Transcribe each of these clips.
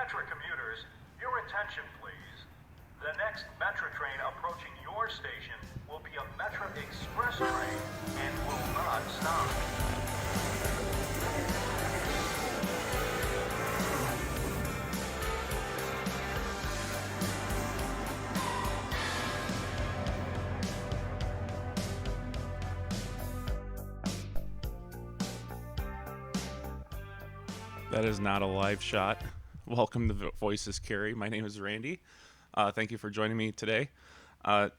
Metra commuters, your attention please. The next Metra train approaching your station will be a Metra Express train and will not stop. That is not a live shot. Welcome to Voices Cary. My name is Randy. Thank you for joining me today. I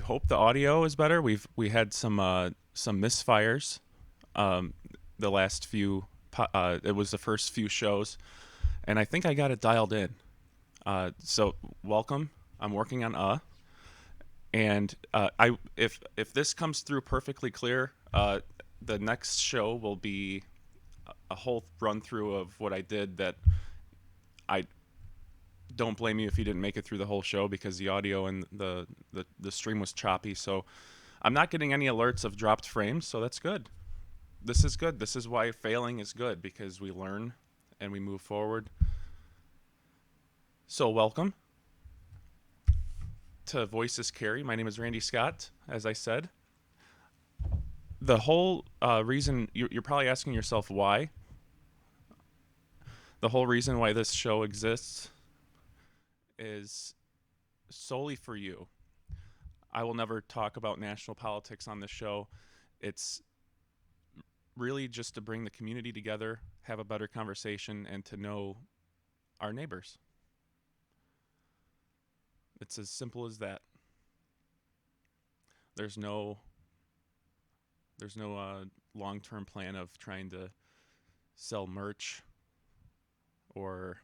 hope the audio is better. We had some misfires. The last few it was the first few shows, and I think I got it dialed in. So welcome. I'm working on and I if this comes through perfectly clear, the next show will be a whole run through of what I did. That I don't blame you if you didn't make it through the whole show, because the audio and the stream was choppy. So I'm not getting any alerts of dropped frames, so that's good. This is good. This is why failing is good, because we learn and we move forward. So welcome to Voices Cary. My name is Randy Scott, as I said. The whole reason, you're probably asking yourself why. The whole reason why this show exists is solely for you. I will never talk about national politics on this show. It's really just to bring the community together, have a better conversation, and to know our neighbors. It's as simple as that. There's no long-term plan of trying to sell merch or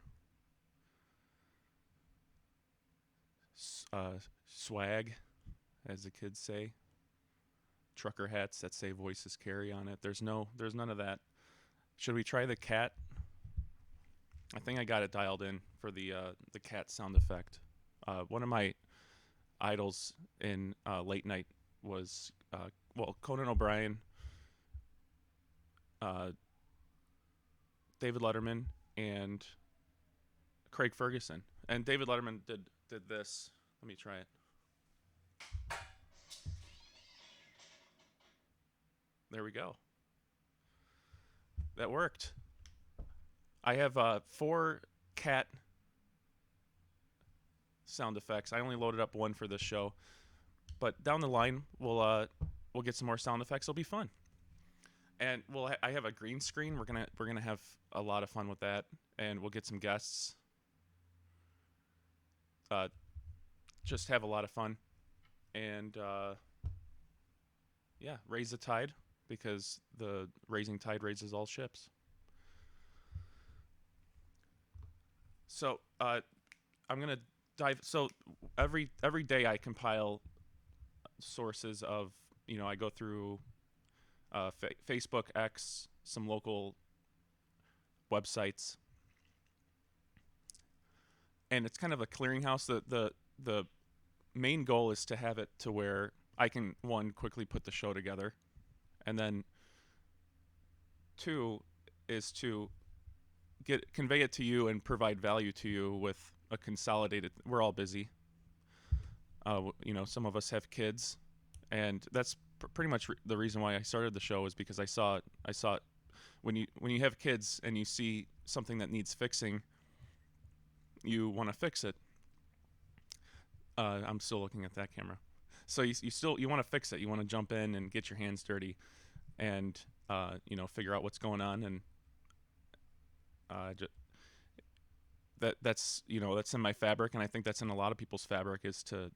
swag, as the kids say. Trucker hats that say Voices Cary on it. There's none of that. Should we try the cat? I think I got it dialed in for the cat sound effect. One of my idols in late night was Conan O'Brien, David Letterman, and Craig Ferguson. And David Letterman did this. Let me try it. There we go. That worked. I have 4 cat sound effects. I only loaded up one for this show, but down the line we'll get some more sound effects. It'll be fun. And I have a green screen. We're gonna have a lot of fun with that, and we'll get some guests. Just have a lot of fun, and raise the tide, because the raising tide raises all ships. So I'm gonna dive. So every day I compile sources of, I go through Facebook, X, some local websites, and it's kind of a clearinghouse. The main goal is to have it to where I can, one, quickly put the show together, and then 2 is to convey it to you and provide value to you with a consolidated. We're all busy. Some of us have kids, and that's pretty much the reason why I started the show, is because I saw it. When you have kids and you see something that needs fixing, you want to fix it. I'm still looking at that camera. So you want to fix it. You want to jump in and get your hands dirty, and figure out what's going on, and that's in my fabric, and I think that's in a lot of people's fabric, is to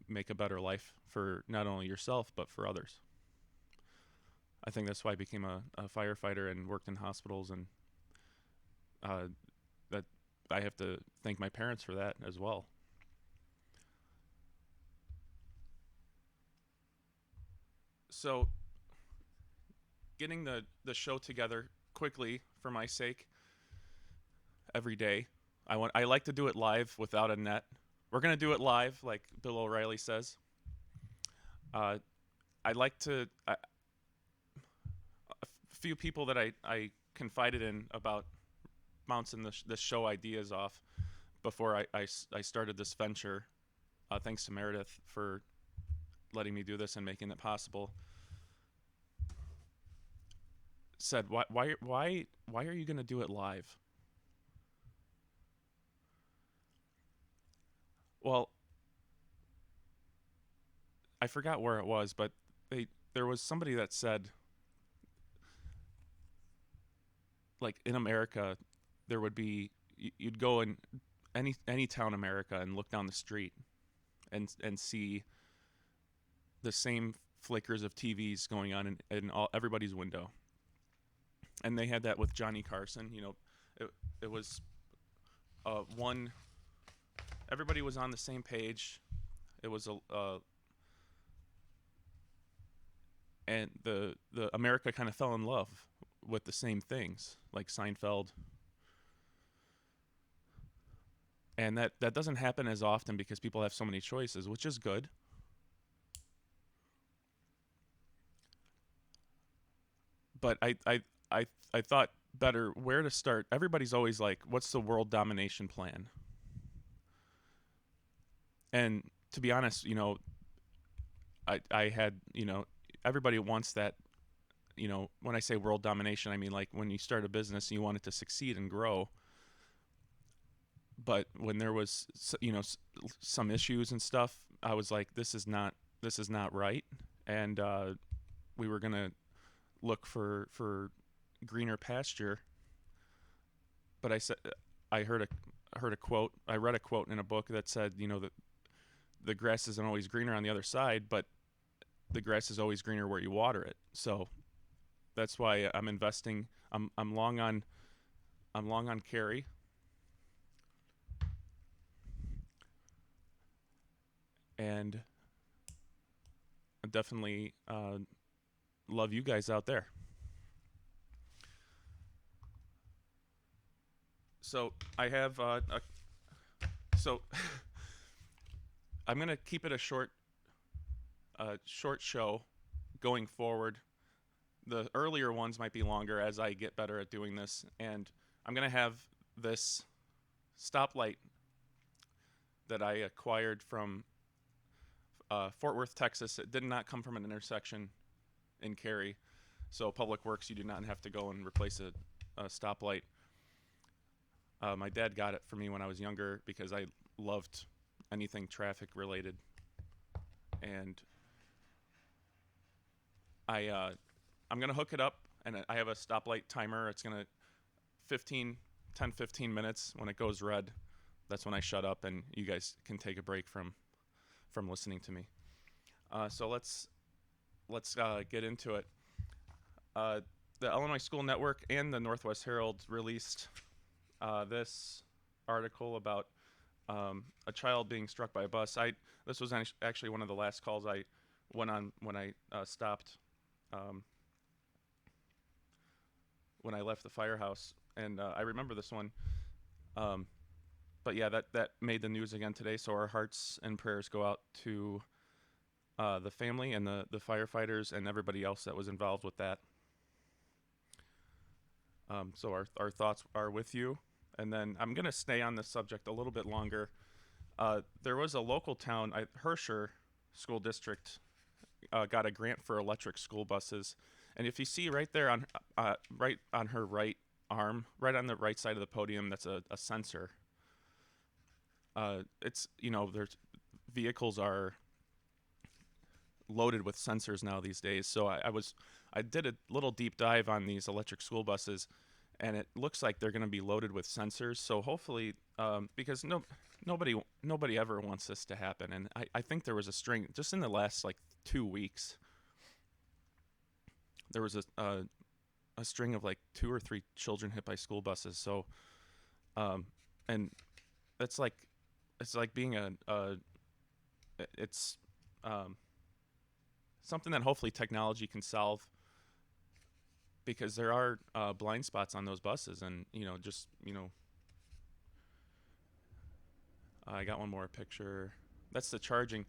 make a better life for not only yourself but for others. I think that's why I became a firefighter and worked in hospitals, and that I have to thank my parents for that as well. So getting the show together quickly for my sake every day. I like to do it live without a net. We're gonna do it live, like Bill O'Reilly says. I'd like to. A few people that I confided in about bouncing the show ideas off before I started this venture. Thanks to Meredith for letting me do this and making it possible. Said, why are you going to do it live? Well, I forgot where it was, but there was somebody that said, like, in America, there would be, you'd go in any town in America and look down the street and see the same flickers of TVs going on in everybody's window. And they had that with Johnny Carson. It was one. Everybody was on the same page. It was and the America kind of fell in love with the same things, like Seinfeld. And that doesn't happen as often because people have so many choices, which is good. But I thought better where to start. Everybody's always like, what's the world domination plan? And to be honest, I had, everybody wants that. When I say world domination, I mean like when you start a business and you want it to succeed and grow. But when there was, some issues and stuff, I was like, this is not right. And we were gonna look for greener pasture. But I heard a quote. I read a quote in a book that said, that the grass isn't always greener on the other side, but the grass is always greener where you water it. So that's why I'm investing. I'm long on Cary. And I definitely love you guys out there. So I have so I'm gonna keep it a short show going forward. The earlier ones might be longer as I get better at doing this, and I'm gonna have this stoplight that I acquired from Fort Worth, Texas. It did not come from an intersection in Cary, so Public Works, you do not have to go and replace a stoplight. My dad got it for me when I was younger because I loved anything traffic related, and I'm gonna hook it up, and I have a stoplight timer. It's gonna 15 minutes. When it goes red, that's when I shut up, and you guys can take a break from listening to me. So let's get into it. The Illinois School Network and the Northwest Herald released this article about a child being struck by a bus. This was actually one of the last calls I went on when I stopped, when I left the firehouse, and I remember this one. But yeah, that made the news again today. So our hearts and prayers go out to the family and the firefighters and everybody else that was involved with that. So our thoughts are with you. And then I'm going to stay on this subject a little bit longer. There was a local town, Herscher School District, got a grant for electric school buses. And if you see right there right on her right arm, right on the right side of the podium, that's a sensor. It's, there's vehicles are loaded with sensors now these days. So I did a little deep dive on these electric school buses, and it looks like they're going to be loaded with sensors. So hopefully, because nobody ever wants this to happen. And I think there was a string just in the last like 2 weeks. There was a string of like 2 or 3 children hit by school buses. So, and it's like being it's something that hopefully technology can solve, because there are blind spots on those buses. And I got one more picture. That's the charging.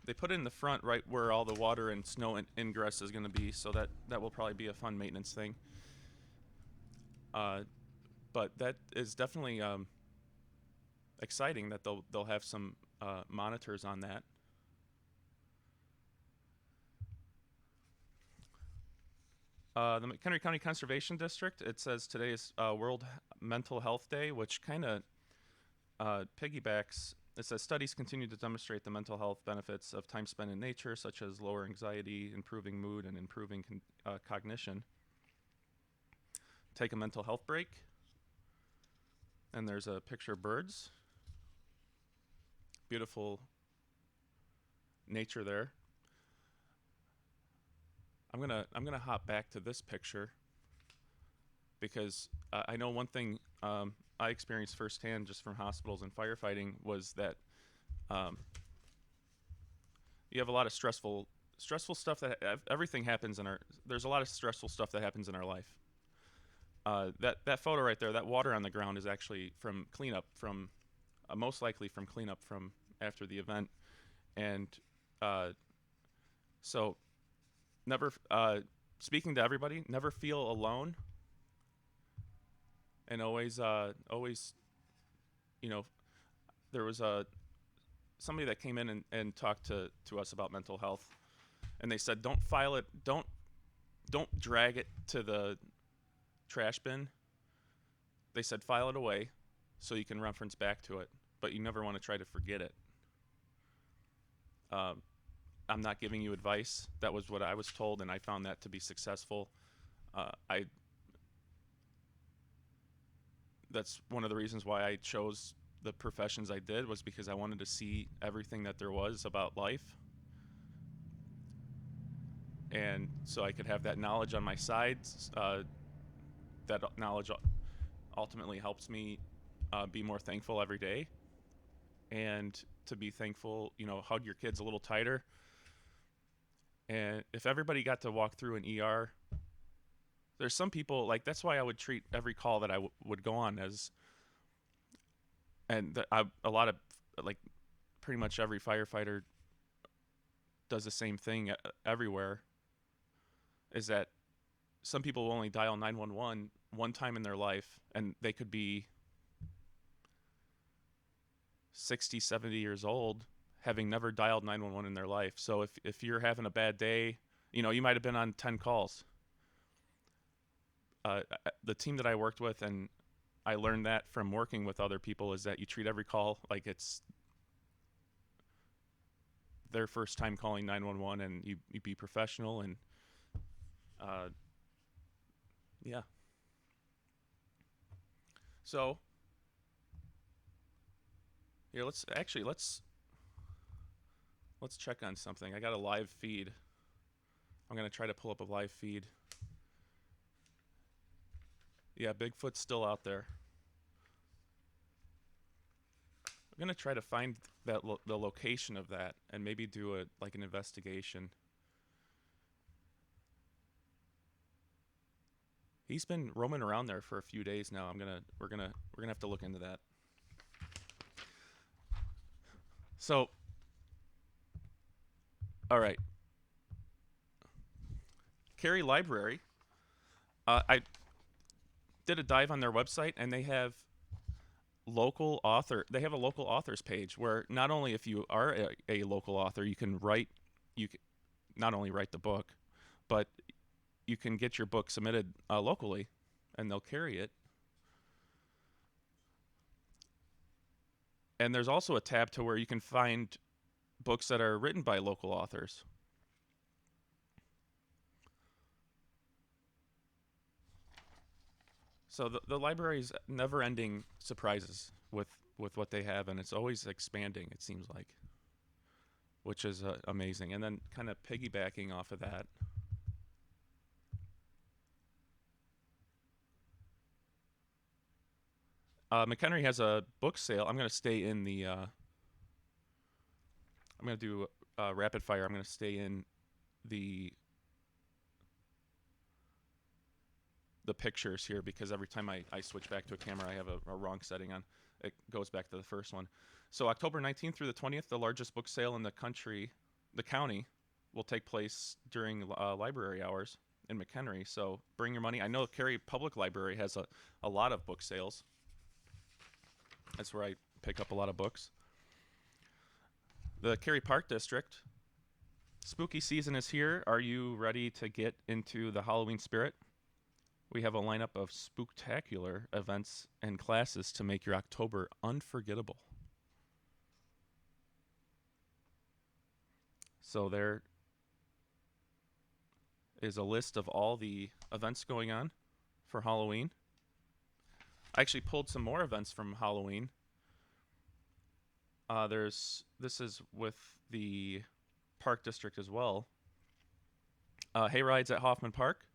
They put it in the front right where all the water and snow ingress is going to be, so that will probably be a fun maintenance thing. Uh, but that is definitely exciting that they'll have some monitors on that. The McHenry County Conservation District. It says today is World Mental Health Day, which kind of piggybacks. It says studies continue to demonstrate the mental health benefits of time spent in nature, such as lower anxiety, improving mood, and improving cognition. Take a mental health break. And there's a picture of birds. Beautiful nature there. I'm gonna hop back to this picture because I know one thing I experienced firsthand just from hospitals and firefighting was that um, you have a lot of stressful stuff that everything happens in our. There's a lot of stressful stuff that happens in our life. That photo right there, that water on the ground is actually from cleanup from most likely from cleanup from after the event, and uh, so never speaking to everybody, never feel alone, and always you know there was somebody that came in and talked to us about mental health, and they said don't file it, don't drag it to the trash bin. They said file it away so you can reference back to it, but you never want to try to forget it. Um, I'm not giving you advice. That was what I was told, and I found that to be successful. I That's one of the reasons why I chose the professions I did was because I wanted to see everything that there was about life, and so I could have that knowledge on my side. That knowledge ultimately helps me be more thankful every day, and to be thankful, hug your kids a little tighter. And if everybody got to walk through an ER, there's some people like that's why I would treat every call that I would go on as, and a lot of like pretty much every firefighter does the same thing everywhere. Is that some people will only dial 911 one time in their life, and they could be 60, 70 years old, having never dialed 911 in their life. So if you're having a bad day, you might have been on 10 calls. The team that I worked with, and I learned that from working with other people, is that you treat every call like it's their first time calling 911, and you be professional, and yeah. So here, let's check on something. I got a live feed. I'm gonna try to pull up a live feed. Yeah, Bigfoot's still out there. I'm gonna try to find the location of that and maybe do an investigation. He's been roaming around there for a few days now. We're gonna have to look into that. So, all right, Cary Library. I did a dive on their website, and they have They have a local authors page where not only if you are a local author, you can write. You can not only write the book, but you can get your book submitted locally, and they'll carry it. And there's also a tab to where you can find books that are written by local authors. So the library's never-ending surprises with what they have, and it's always expanding, it seems like, which is amazing. And then kind of piggybacking off of that, McHenry has a book sale. I'm going to stay in the. I'm going to do rapid fire. I'm going to stay in the pictures here because every time I switch back to a camera, I have a wrong setting on. It goes back to the first one. So October 19th through the 20th, the largest book sale in the county, will take place during library hours in McHenry. So bring your money. I know Cary Public Library has a lot of book sales. That's where I pick up a lot of books. The Cary Park District. Spooky season is here. Are you ready to get into the Halloween spirit? We have a lineup of spooktacular events and classes to make your October unforgettable. So there is a list of all the events going on for Halloween. I actually pulled some more events from Halloween. This is with the Park District as well. Hay rides at Hoffman Park.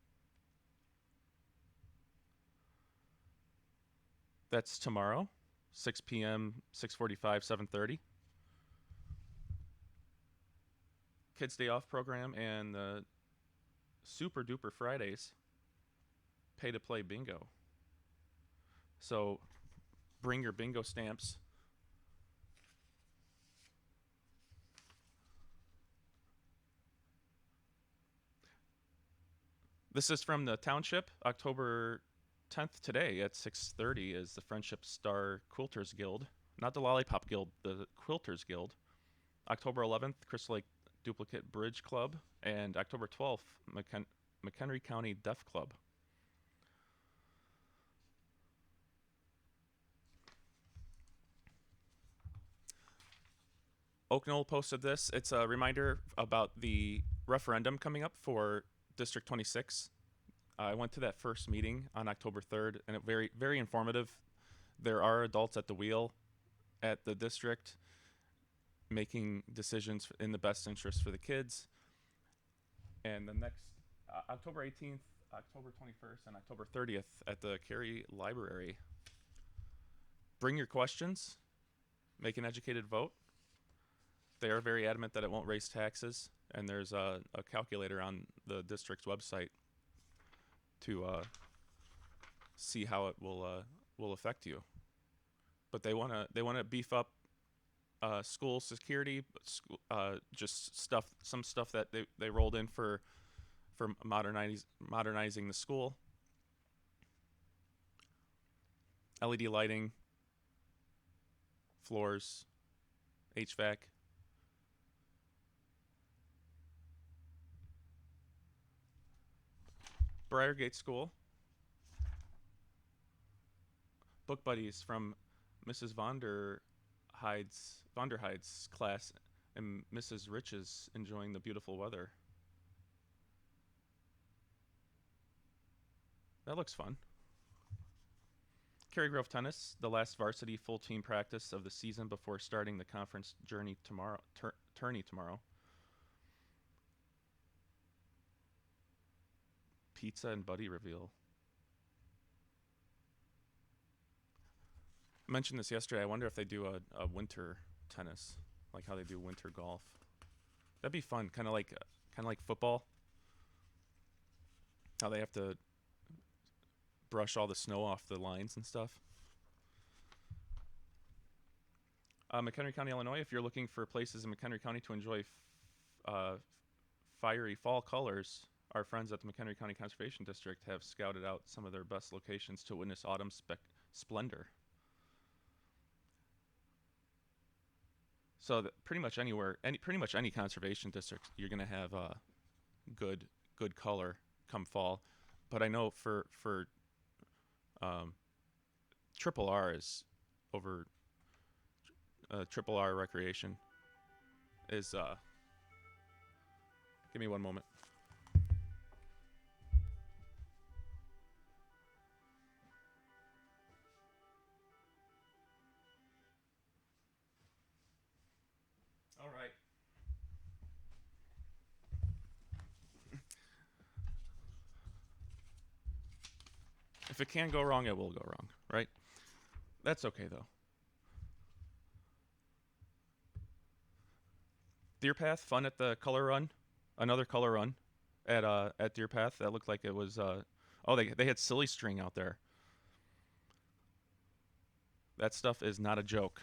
That's tomorrow, 6 p.m., 6:45, 7:30. Kids Day Off program and the Super Duper Fridays pay to play bingo. So bring your bingo stamps. This is from the township. October 10th today at 6:30 is the Friendship Star Quilters Guild. Not the Lollipop Guild, the Quilters Guild. October 11th, Crystal Lake Duplicate Bridge Club. And October 12th, McHenry County Deaf Club. Oak Knoll posted this. It's a reminder about the referendum coming up for District 26. I went to that first meeting on October 3rd, and it very, very informative. There are adults at the wheel at the district making decisions in the best interest for the kids. And the next October 18th, October 21st, and October 30th at the Cary Library. Bring your questions. Make an educated vote. They are very adamant that it won't raise taxes, and there's a calculator on the district's website to see how it will affect you. But they wanna beef up school security, just some stuff that they rolled in for modernizing the school. LED lighting, floors, HVAC. Briargate School. Book buddies from Mrs. Vonderheid's class and Mrs. Rich's enjoying the beautiful weather. That looks fun. Cary Grove Tennis, the last varsity full team practice of the season before starting the conference tourney tomorrow. Pizza and buddy reveal. I mentioned this yesterday. I wonder if they do a winter tennis, like how they do winter golf. That'd be fun, kind of like football. How they have to brush all the snow off the lines and stuff. McHenry County, Illinois. If you're looking for places in McHenry County to enjoy fiery fall colors, our friends at the McHenry County Conservation District have scouted out some of their best locations to witness autumn splendor. So pretty much any conservation district, you're going to have good color come fall. But I know for Triple R is over. Triple R Recreation is. Give me one moment. All right. If it can go wrong, it will go wrong, right? That's okay though. Deer Path, fun at the color run. Another color run at Deer Path. That looked like it was. They had silly string out there. That stuff is not a joke.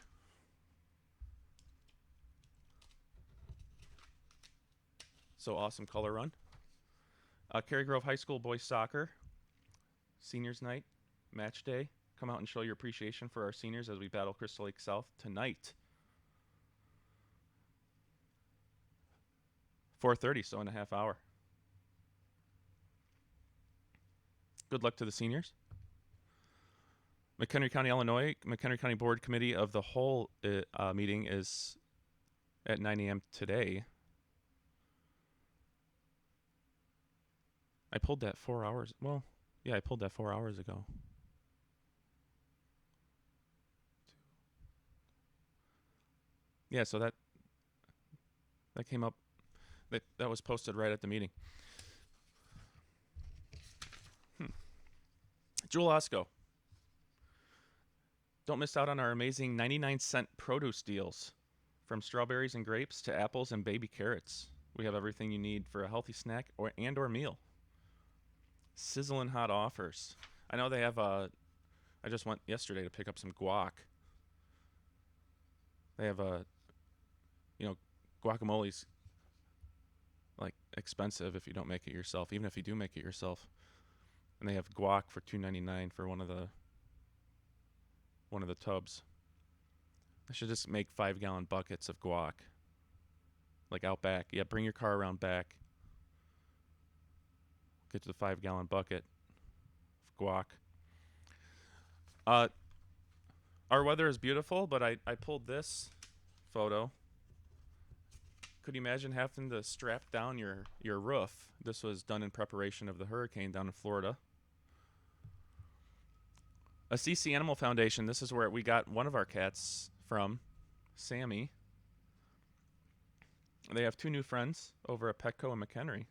So awesome color run. Cary Grove High School boys soccer, seniors night, match day. Come out and show your appreciation for our seniors as we battle Crystal Lake South tonight. 4:30, so in a half hour. Good luck to the seniors. McHenry County, Illinois, McHenry County Board Committee of the Whole meeting is at 9 a.m. today. I pulled that 4 hours. Well, yeah, I pulled that 4 hours ago. Yeah, so that came up. That was posted right at the meeting. Jewel Osco. Don't miss out on our amazing 99-cent produce deals. From strawberries and grapes to apples and baby carrots. We have everything you need for a healthy snack or meal. Sizzling hot offers. I know they have I just went yesterday to pick up some guac. They have guacamole's like expensive if you don't make it yourself, even if you do make it yourself. And they have guac for $2.99 for one of the tubs. I should just make 5-gallon buckets of guac. Like out back. Yeah, bring your car around back. Get to the 5-gallon bucket of guac. Our weather is beautiful, but I pulled this photo. Could you imagine having to strap down your roof? This was done in preparation of the hurricane down in Florida. A CC Animal Foundation. This is where we got one of our cats from, Sammy. They have 2 new friends over at Petco and McHenry.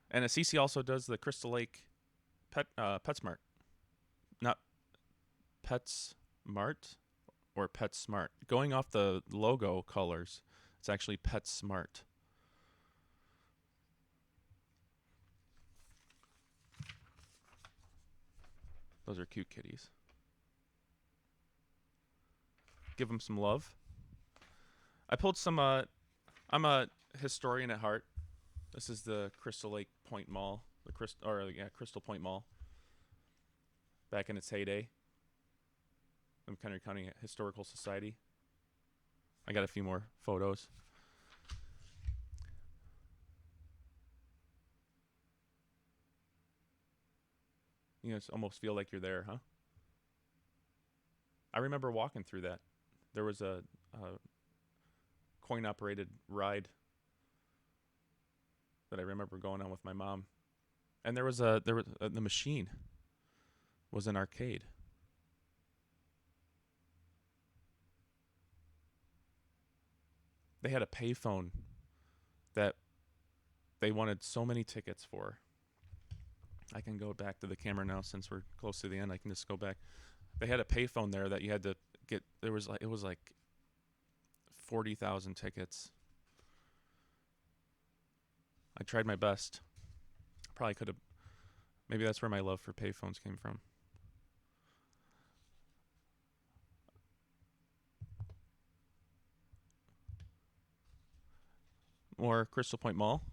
And a CC also does the Crystal Lake PetSmart. Not PetSmart or PetSmart. Going off the logo colors, it's actually PetSmart. Those are cute kitties. Give them some love. I pulled some. I'm a historian at heart. This is the Crystal Lake Point Mall, Crystal Point Mall. Back in its heyday, the McHenry County Historical Society. I got a few more photos. You almost feel like you're there, huh? I remember walking through that. There was a coin-operated ride that I remember going on with my mom, and the machine was an arcade. They had a payphone that they wanted so many tickets for. I can go back to the camera now since we're close to the end. I can just go back. They had a payphone there that you had to get. It was like 40,000 tickets. I tried my best. Probably could have. Maybe that's where my love for payphones came from. More Crystal Point Mall.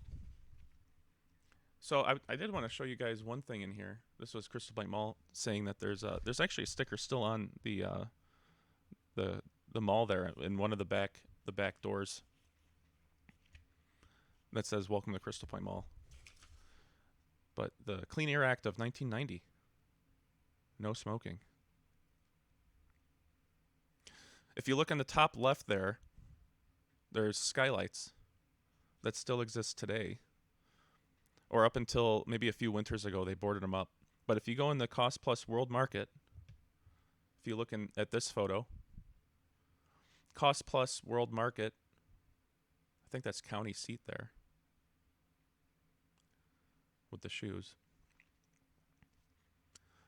So I did want to show you guys one thing in here. This was Crystal Point Mall saying that there's actually a sticker still on the mall there in one of the back doors that says "Welcome to Crystal Point Mall." But the Clean Air Act of 1990, no smoking. If you look on the top left there, there's skylights that still exist today. Or up until maybe a few winters ago, they boarded them up. But if you go in the Cost Plus World Market, if you look at this photo, Cost Plus World Market, I think that's county seat there with the shoes.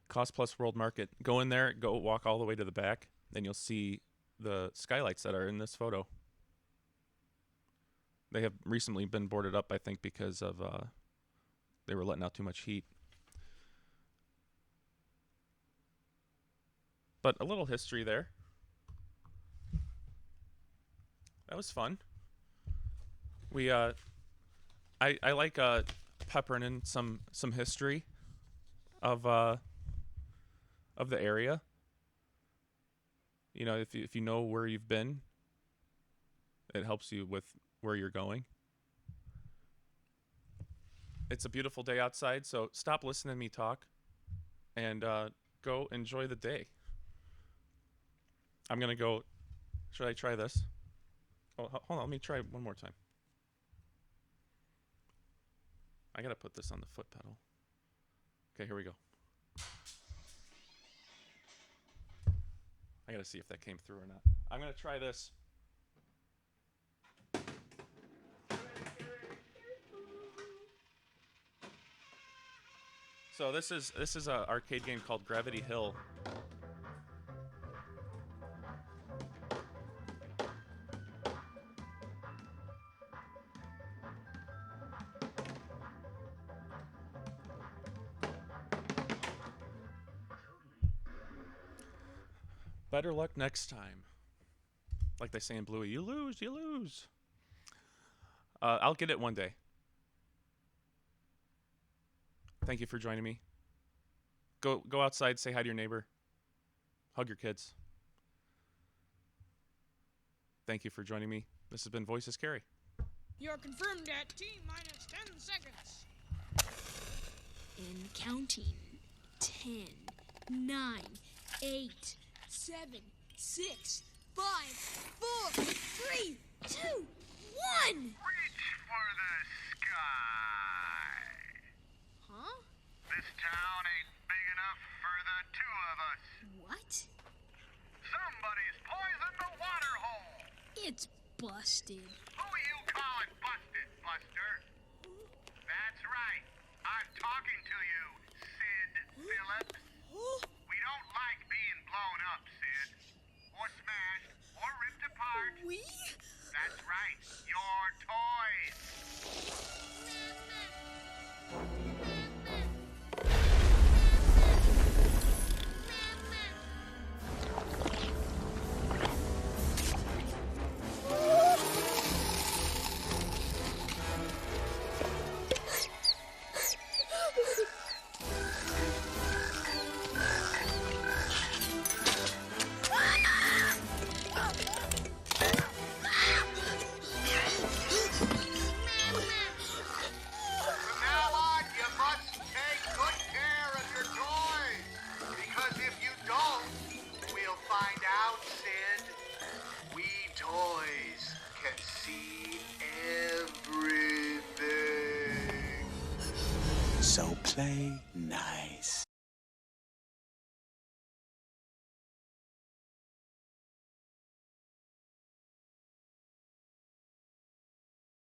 Cost Plus World Market. Go in there, go walk all the way to the back, then you'll see the skylights that are in this photo. They have recently been boarded up, I think, because of they were letting out too much heat. But a little history there. That was fun. We I like peppering in some history of the area. You know, if you know where you've been, it helps you with where you're going. It's a beautiful day outside, so stop listening to me talk and go enjoy the day. I'm going to go. Should I try this? Oh, hold on. Let me try one more time. I got to put this on the foot pedal. Okay, here we go. I got to see if that came through or not. I'm going to try this. So this is a arcade game called Gravity Hill. Better luck next time. Like they say in Bluey, you lose, you lose. I'll get it one day. Thank you for joining me. Go outside, say hi to your neighbor. Hug your kids. Thank you for joining me. This has been Voices Cary. You're confirmed at T-minus 10 seconds. And counting. 10, 9, 8, 7, 6, 5, 4, 3, 2, 1! Reach for the sky. Huh? This town ain't big enough for the two of us. What? Somebody's poisoned the water hole. It's busted. Who you calling busted, Buster? That's right. I'm talking to you, Sid Phillips. We don't like being blown up, Sid. Or smashed, or ripped apart. We? That's right. Your toys. From now on, you must take good care of your toys. Because if you don't, we'll find out, Sid. We toys can see everything. So play nice.